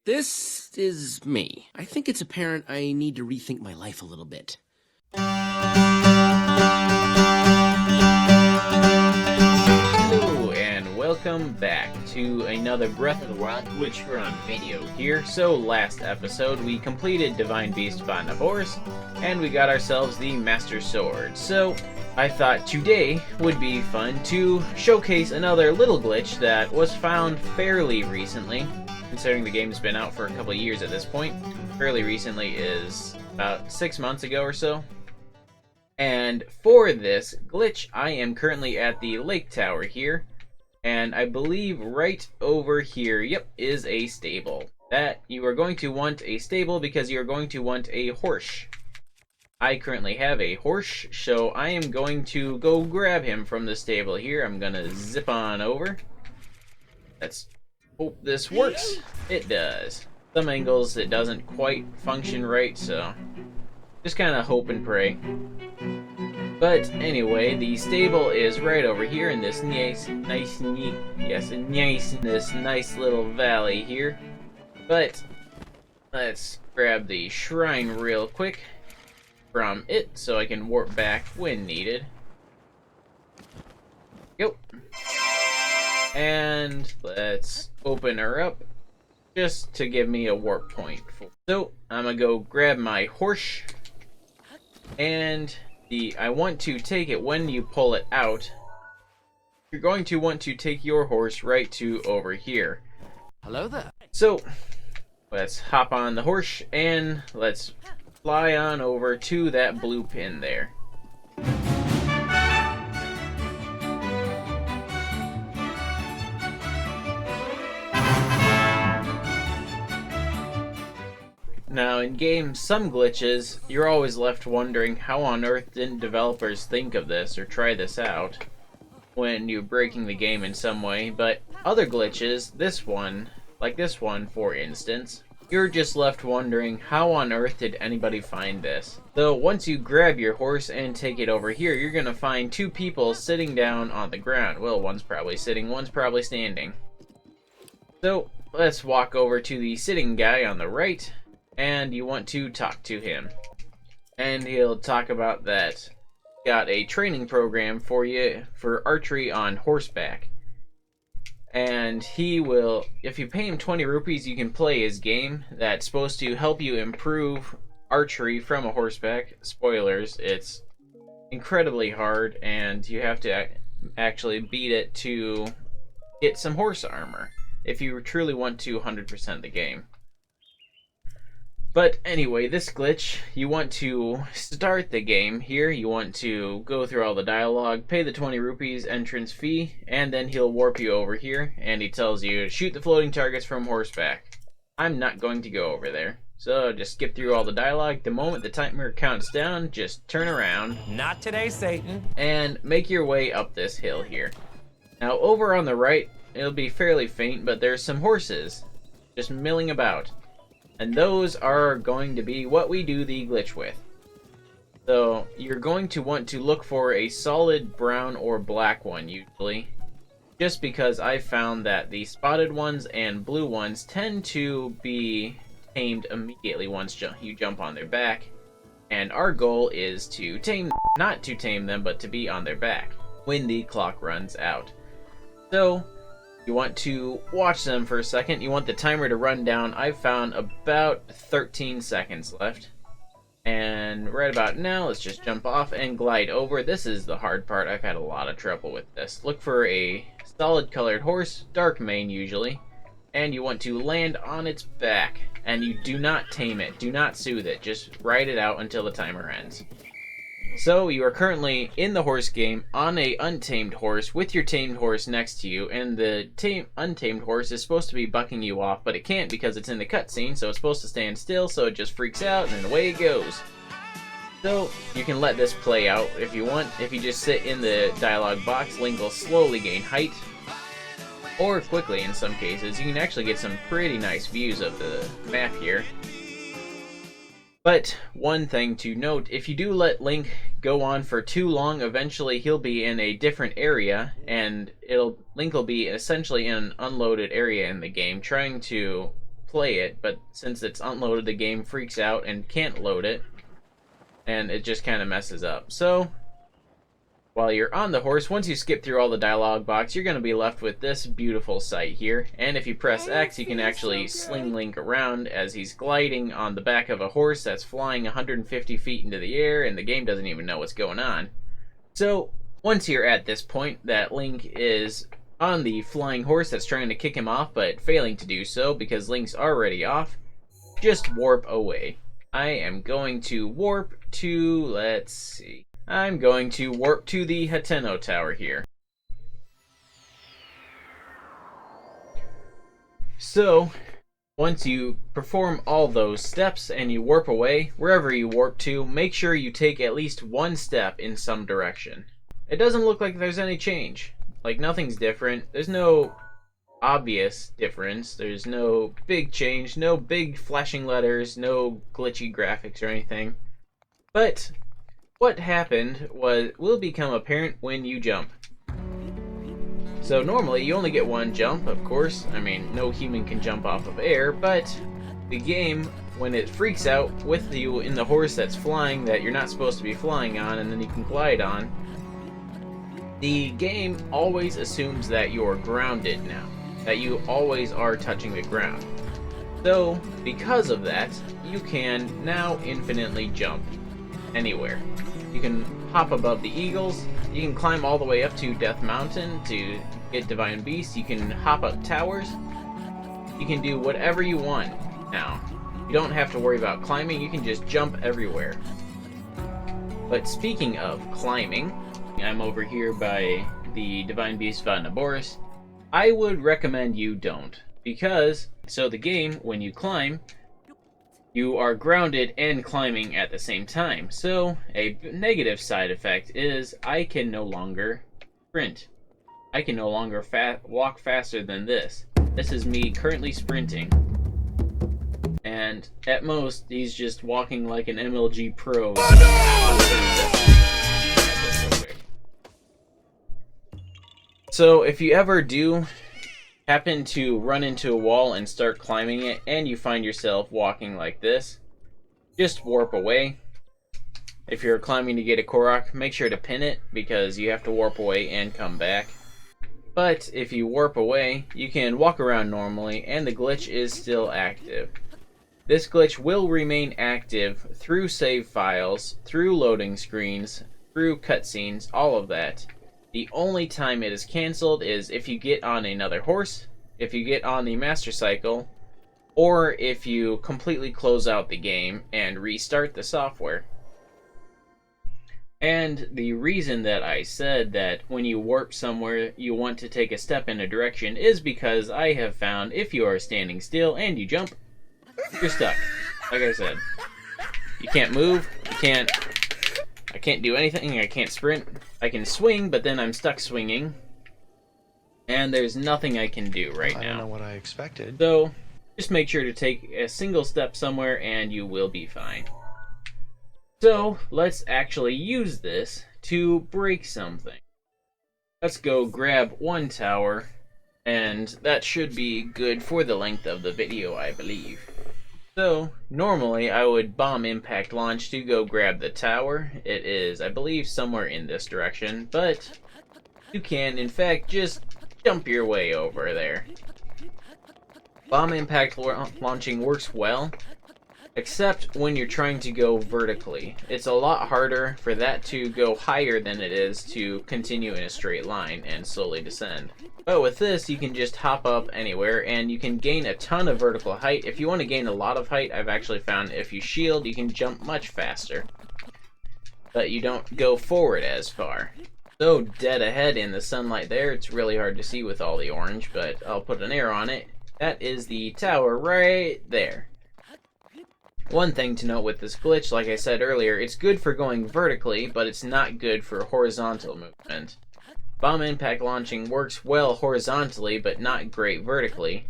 This is me. I think it's apparent I need to rethink my life a little bit. Hello and welcome back to another Breath of the Wild Glitch Run video here. So last episode we completed Divine Beast Bond of Horse and we got ourselves the Master Sword. So I thought today would be fun to showcase another little glitch that was found fairly recently, considering the game's been out for a couple of years at this point. Fairly recently is about 6 months ago or so. And for this glitch, I am currently at the lake tower here, and I believe right over here, yep, is a stable. That you are going to want a stable because you are going to want a horse. I currently have a horse, so I am going to go grab him from the stable here. I'm gonna zip on over. Let's hope this works. It does. Some angles it doesn't quite function right, so just kind of hope and pray. But anyway, the stable is right over here in this nice little valley here. But let's grab the shrine real quick from it so I can warp back when needed. Go. And let's open her up just to give me a warp point. So I'm gonna go grab my horse, and I want to take it when you pull it out. You're going to want to take your horse right to over here. Hello there. So let's hop on the horse and let's fly on over to that blue pin there. Now, in games, some glitches, you're always left wondering how on earth didn't developers think of this or try this out when you're breaking the game in some way, but other glitches, like this one for instance, you're just left wondering how on earth did anybody find this. So once you grab your horse and take it over here, you're gonna find two people sitting down on the ground. Well, one's probably sitting, one's probably standing. So let's walk over to the sitting guy on the right, and you want to talk to him. And he'll talk about that. Got a training program for you for archery on horseback. And he will, if you pay him 20 rupees, you can play his game that's supposed to help you improve archery from a horseback. Spoilers, it's incredibly hard and you have to actually beat it to get some horse armor if you truly want to 100% the game. But anyway, this glitch, you want to start the game here, you want to go through all the dialogue, pay the 20 rupees entrance fee, and then he'll warp you over here, and he tells you, shoot the floating targets from horseback. I'm not going to go over there, so just skip through all the dialogue. The moment the timer counts down, just turn around. Not today, Satan. And make your way up this hill here. Now over on the right, it'll be fairly faint, but there's some horses just milling about. And those are going to be what we do the glitch with. So you're going to want to look for a solid brown or black one usually. Just because I found that the spotted ones and blue ones tend to be tamed immediately once you jump on their back. And our goal is to not to tame them, but to be on their back when the clock runs out. So you want to watch them for a second. You want the timer to run down. I've found about 13 seconds left. And right about now, let's just jump off and glide over. This is the hard part. I've had a lot of trouble with this. Look for a solid colored horse, dark mane usually. And you want to land on its back. And you do not tame it. Do not soothe it. Just ride it out until the timer ends. So you are currently in the horse game on a untamed horse with your tamed horse next to you, and the untamed horse is supposed to be bucking you off, but it can't because it's in the cutscene, so it's supposed to stand still, so it just freaks out and then away it goes. So you can let this play out if you want. If you just sit in the dialogue box, Link will slowly gain height, or quickly in some cases. You can actually get some pretty nice views of the map here. But one thing to note, if you do let Link go on for too long, eventually he'll be in a different area, and Link will be essentially in an unloaded area in the game, trying to play it, but since it's unloaded, the game freaks out and can't load it, and it just kind of messes up. So while you're on the horse, once you skip through all the dialogue box, you're going to be left with this beautiful sight here. And if you press X, you can actually sling Link around as he's gliding on the back of a horse that's flying 150 feet into the air, and the game doesn't even know what's going on. So once you're at this point that Link is on the flying horse that's trying to kick him off, but failing to do so because Link's already off, just warp away. I am going to warp to, let's see. I'm going to warp to the Hateno Tower here. So, once you perform all those steps and you warp away, wherever you warp to, make sure you take at least one step in some direction. It doesn't look like there's any change. Like, nothing's different. There's no obvious difference. There's no big change, no big flashing letters, no glitchy graphics or anything. But what happened will become apparent when you jump. So normally you only get one jump, of course. I mean, no human can jump off of air, but the game, when it freaks out with you in the horse that's flying that you're not supposed to be flying on and then you can glide on, the game always assumes that you're grounded now, that you always are touching the ground. So, because of that, you can now infinitely jump anywhere. You can hop above the eagles, you can climb all the way up to Death Mountain to get Divine Beasts, you can hop up towers, you can do whatever you want now. You don't have to worry about climbing, you can just jump everywhere. But speaking of climbing, I'm over here by the Divine Beast Vatnaboris. I would recommend you don't, because so the game, when you climb, you are grounded and climbing at the same time. So a negative side effect is I can no longer sprint. I can no longer walk faster than this. This is me currently sprinting. And at most, he's just walking like an MLG pro. So if you ever do happen to run into a wall and start climbing it, and you find yourself walking like this, just warp away. If you're climbing to get a Korok, make sure to pin it, because you have to warp away and come back. But if you warp away, you can walk around normally, and the glitch is still active. This glitch will remain active through save files, through loading screens, through cutscenes, all of that. The only time it is cancelled is if you get on another horse, if you get on the Master Cycle, or if you completely close out the game and restart the software. And the reason that I said that when you warp somewhere you want to take a step in a direction is because I have found if you are standing still and you jump, you're stuck. Like I said, you can't move, I can't do anything, I can't sprint. I can swing, but then I'm stuck swinging. And there's nothing I can do right now. I don't know what I expected. So, just make sure to take a single step somewhere and you will be fine. So, let's actually use this to break something. Let's go grab one tower, and that should be good for the length of the video, I believe. So, normally I would bomb impact launch to go grab the tower. It is, I believe, somewhere in this direction, but you can, in fact, just jump your way over there. Bomb impact launching works well, except when you're trying to go vertically. It's a lot harder for that to go higher than it is to continue in a straight line and slowly descend. But with this, you can just hop up anywhere, and you can gain a ton of vertical height. If you want to gain a lot of height, I've actually found if you shield, you can jump much faster. But you don't go forward as far. So dead ahead in the sunlight there, it's really hard to see with all the orange, but I'll put an arrow on it. That is the tower right there. One thing to note with this glitch, like I said earlier, it's good for going vertically, but it's not good for horizontal movement. Bomb impact launching works well horizontally, but not great vertically,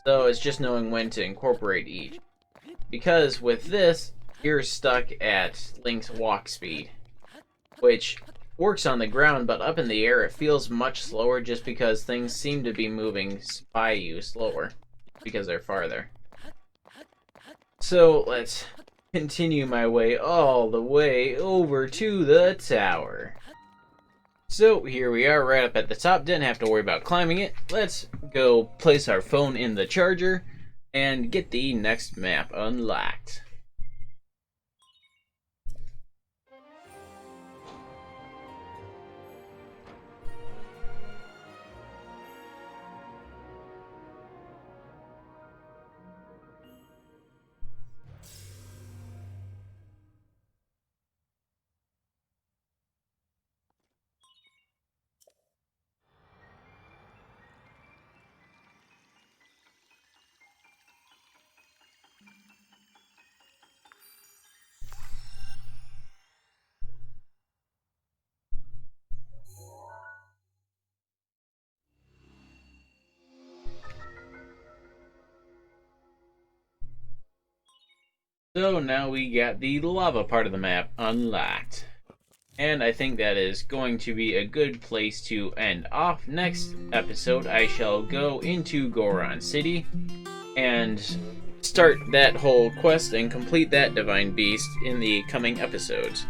so it's just knowing when to incorporate each. Because with this, you're stuck at Link's walk speed, which works on the ground, but up in the air it feels much slower just because things seem to be moving by you slower, because they're farther. So let's continue my way all the way over to the tower. So here we are right up at the top, didn't have to worry about climbing it. Let's go place our phone in the charger and get the next map unlocked. So now we got the lava part of the map unlocked. And I think that is going to be a good place to end off. Next episode, I shall go into Goron City and start that whole quest and complete that Divine Beast in the coming episodes.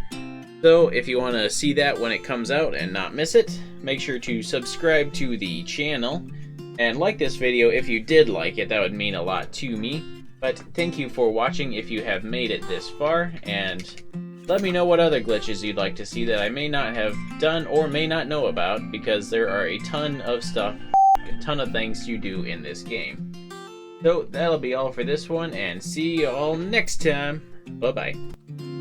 So if you want to see that when it comes out and not miss it, make sure to subscribe to the channel and like this video if you did like it. That would mean a lot to me. But thank you for watching if you have made it this far, and let me know what other glitches you'd like to see that I may not have done or may not know about, because there are a ton of stuff, a ton of things to do in this game. So that'll be all for this one, and see you all next time. Bye-bye.